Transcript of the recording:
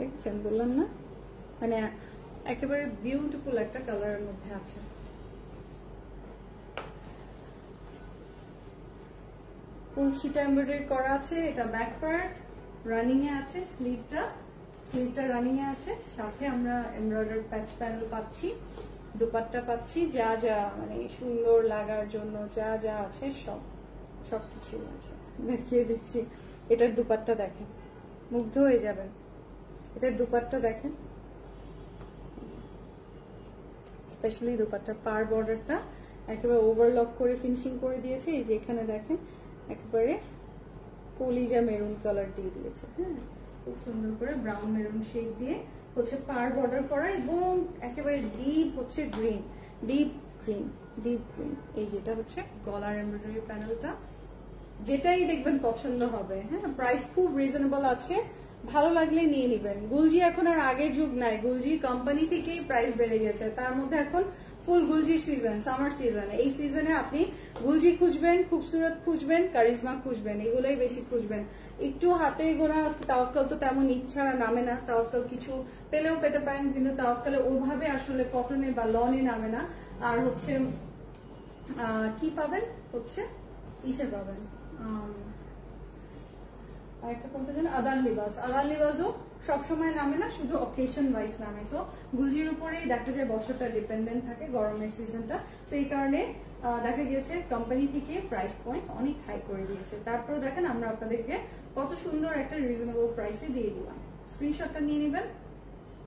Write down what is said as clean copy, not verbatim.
দেখছেন, বললাম না, মানে একেবারে বিউটিফুল একটা কালারের মধ্যে আছে। ফুল ছিটা এমব্রয়ডারি করা আছে। এটা ব্যাক পার্ট রানিং এ আছে, স্লিভটা রানিং এ আছে, সাথে আমরা এমব্রয়ডারি প্যাচ প্যানেল পাচ্ছি, দুপাট্টা পাচ্ছি, যা যা মানে সুন্দর লাগার জন্য যা যা আছে সবকিছু আছে। দেখিয়ে দিচ্ছি। এটার দুপাট্টা দেখেন, মুগ্ধ হয়ে যাবেন। এটার দুপাট্টা দেখেন, স্পেশালি দুপাট্টার পার বর্ডারটা একেবারে ওভারলক করে ফিনিশিং করে দিয়েছে। এই যে এখানে দেখেন একেবারে কলিজা মেরুন কালার দিয়ে দিয়েছে। হ্যাঁ, খুব সুন্দর করে ব্রাউন মেরুন শেড দিয়ে হচ্ছে পার বর্ডার করা, এবং একেবারে ডিপ হচ্ছে গ্রিন, ডিপ গ্রিন। এই যেটা হচ্ছে গলার এমব্রয়ডারি প্যানেলটা, যেটাই দেখবেন পছন্দ হবে। হ্যাঁ, প্রাইস খুব রিজনেবল আছে, ভালো লাগলে নিয়ে নিবেন। গুলজি এখন আর আগের যুগ নাই, গুলজি কোম্পানি থেকেই প্রাইস বেড়ে গেছে। তার মধ্যে এখন ফুল গুলজির সিজন, সামার সিজন। এই সিজনে আপনি গুলজি খুঁজবেন, খুবসুরত খুঁজবেন, কারিজমা খুঁজবেন, এগুলোই বেশি খুঁজবেন। একটু হাতে গোনা তাওয়াক্কাল তো তেমন ইচ্ছারা নামে না, তাওয়াক্কাল কিছু পেলেও পেতে পারেন, কিন্তু তাওয়াক্কালে ওভাবে আসলে কটনে বা লনে নামে না। আর হচ্ছে কি পাবেন হচ্ছে ইসে পাবেন, আরেকটা কোনটা যেন আদান লিবাসও সবসময় নামে না, শুধু অকেশন ওয়াইজ নামে। সো গুলজির উপরেই দেখা যায় বছরটা ডিপেন্ডেন্ট থাকে, গরমের সিজনটা, সেই কারণে দেখা গিয়েছে কোম্পানি থেকে প্রাইস পয়েন্ট অনেক হাই করে দিয়েছে। তারপরে দেখেন আমরা আপনাদেরকে কত সুন্দর একটা রিজনেবল প্রাইসে দিয়ে দিলাম। স্ক্রিনশটটা নিয়ে নেবেন।